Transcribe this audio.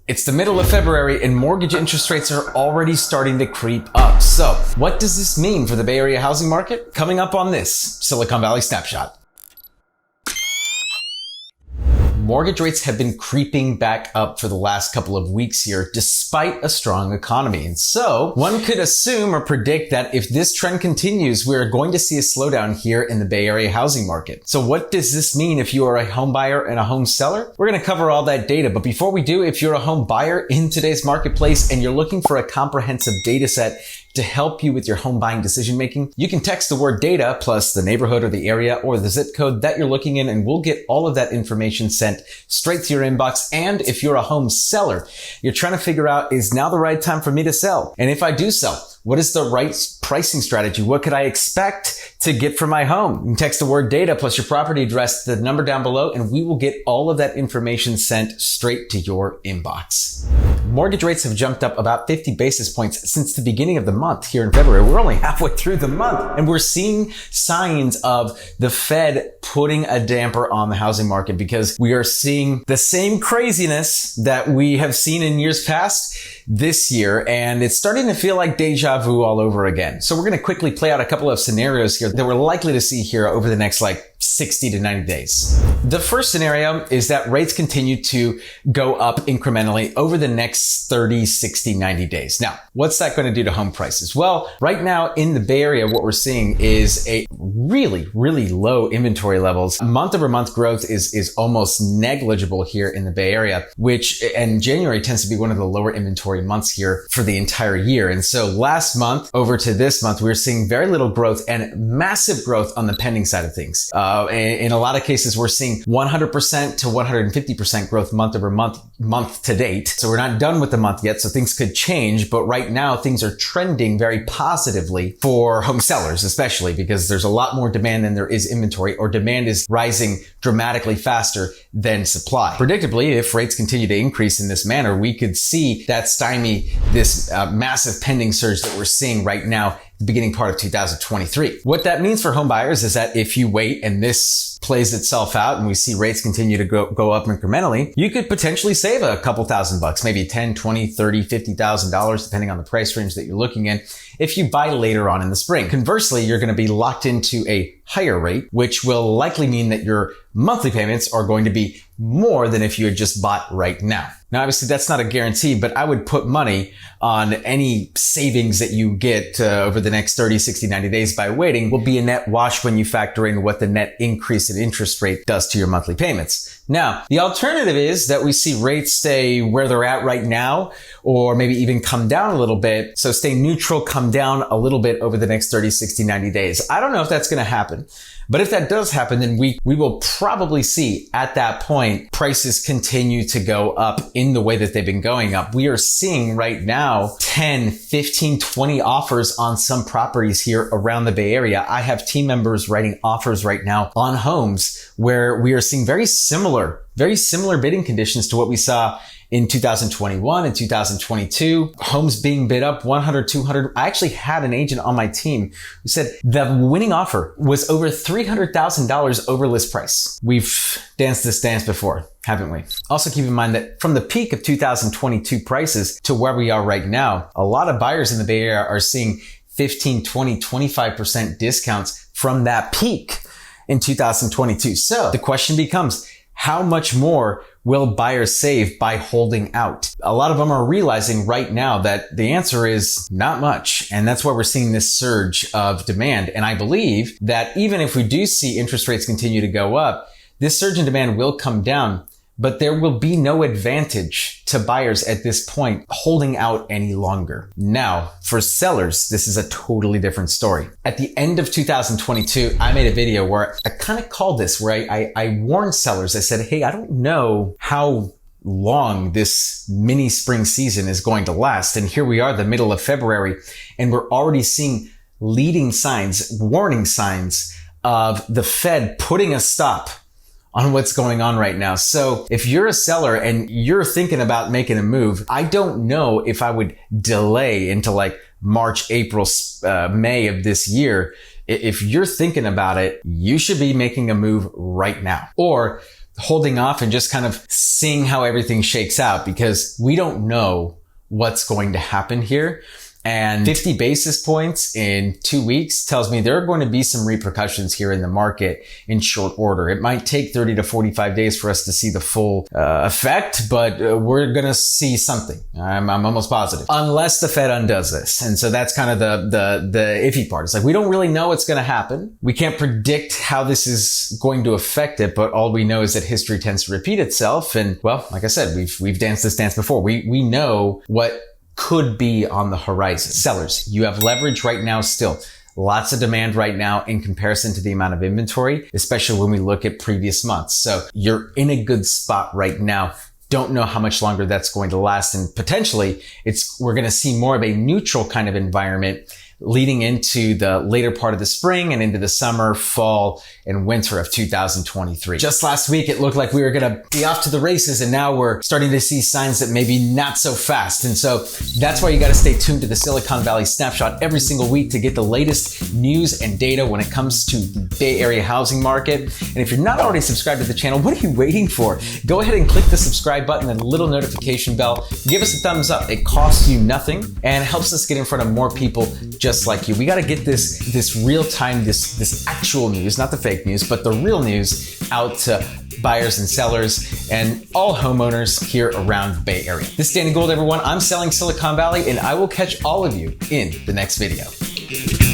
It's the middle of February and mortgage interest rates are already starting to creep up. So what does this mean for the Bay Area housing market? Coming up on this Silicon Valley Snapshot. Mortgage rates have been creeping back up for the last couple of weeks here, despite a strong economy. And so one could assume or predict that if this trend continues, we're going to see a slowdown here in the Bay Area housing market. So what does this mean if you are a home buyer and a home seller? We're going to cover all that data. But before we do, if you're a home buyer in today's marketplace and you're looking for a comprehensive data set to help you with your home buying decision making, you can text the word data plus the neighborhood or the area or the zip code that you're looking in, and we'll get all of that information sent straight to your inbox. And if you're a home seller, you're trying to figure out, is now the right time for me to sell? And if I do sell, what is the right pricing strategy? What could I expect to get for my home? You can text the word data plus your property address to the number down below, and we will get all of that information sent straight to your inbox. Mortgage rates have jumped up about 50 basis points since the beginning of the month here in February. We're only halfway through the month, and we're seeing signs of the Fed putting a damper on the housing market because we are seeing the same craziness that we have seen in years past this year, and it's starting to feel like deja vu all over again. So we're going to quickly play out a couple of scenarios here that we're likely to see here over the next 60 to 90 days. The first scenario is that rates continue to go up incrementally over the next 30, 60, 90 days. Now, what's that going to do to home prices? Well, right now in the Bay Area, what we're seeing is a really, really low inventory levels. Month over month growth is almost negligible here in the Bay Area, and January tends to be one of the lower inventory months here for the entire year. And so last month over to this month, we're seeing very little growth and massive growth on the pending side of things. In a lot of cases, we're seeing 100% to 150% growth month over month to date. So we're not done with the month yet, so things could change. But right now, things are trending very positively for home sellers, especially because there's a lot more demand than there is inventory, or demand is rising dramatically faster than supply. Predictably, if rates continue to increase in this manner, we could see that stymie this massive pending surge that we're seeing right now, the beginning part of 2023. What that means for home buyers is that if you wait and this plays itself out and we see rates continue to go up incrementally, you could potentially save a couple $1,000, maybe $10, $20, $30, $50,000, depending on the price range that you're looking in, if you buy later on in the spring. Conversely, you're going to be locked into a higher rate, which will likely mean that your monthly payments are going to be more than if you had just bought right now. Now, obviously, that's not a guarantee, but I would put money on any savings that you get over the next 30, 60, 90 days by waiting will be a net wash when you factor in what the net increase in interest rate does to your monthly payments. Now, the alternative is that we see rates stay where they're at right now, or maybe even come down a little bit. So stay neutral, come down a little bit over the next 30, 60, 90 days. I don't know if that's going to happen. But if that does happen, then we will probably see at that point prices continue to go up in the way that they've been going up. We are seeing right now 10, 15, 20 offers on some properties here around the Bay Area. I have team members writing offers right now on homes where we are seeing very similar bidding conditions to what we saw in 2021 and 2022, homes being bid up 100, 200. I actually had an agent on my team who said the winning offer was over $300,000 over list price. We've danced this dance before, haven't we? Also keep in mind that from the peak of 2022 prices to where we are right now, a lot of buyers in the Bay Area are seeing 15, 20, 25% discounts from that peak in 2022. So the question becomes, how much more will buyers save by holding out? A lot of them are realizing right now that the answer is not much. And that's why we're seeing this surge of demand. And I believe that even if we do see interest rates continue to go up, this surge in demand will come down, but there will be no advantage to buyers at this point holding out any longer. Now, for sellers, this is a totally different story. At the end of 2022, I made a video where I kind of called this, where I warned sellers. I said, hey, I don't know how long this mini spring season is going to last. And here we are, the middle of February, and we're already seeing leading signs, warning signs of the Fed putting a stop on what's going on right now. So if you're a seller and you're thinking about making a move, I don't know if I would delay into March, April, May of this year. If you're thinking about it, you should be making a move right now. Or holding off and just kind of seeing how everything shakes out, because we don't know what's going to happen here. And 50 basis points in 2 weeks tells me there are going to be some repercussions here in the market in short order. It might take 30 to 45 days for us to see the full effect, but we're going to see something. I'm almost positive. Unless the Fed undoes this. And so that's kind of the iffy part. It's like, we don't really know what's going to happen. We can't predict how this is going to affect it, but all we know is that history tends to repeat itself. And well, like I said, we've danced this dance before. We know what could be on the horizon. Sellers, you have leverage right now still. Lots of demand right now in comparison to the amount of inventory, especially when we look at previous months. So you're in a good spot right now. Don't know how much longer that's going to last. And potentially we're going to see more of a neutral kind of environment leading into the later part of the spring and into the summer, fall, and winter of 2023. Just last week, it looked like we were going to be off to the races, and now we're starting to see signs that maybe not so fast. And so that's why you got to stay tuned to the Silicon Valley Snapshot every single week to get the latest news and data when it comes to the Bay Area housing market. And if you're not already subscribed to the channel, what are you waiting for? Go ahead and click the subscribe button and the little notification bell. Give us a thumbs up. It costs you nothing and helps us get in front of more people just like you. We got to get this real time, this actual news, not the fake news, but the real news out to buyers and sellers and all homeowners here around the Bay Area. This is Danny Gould, everyone. I'm selling Silicon Valley, and I will catch all of you in the next video.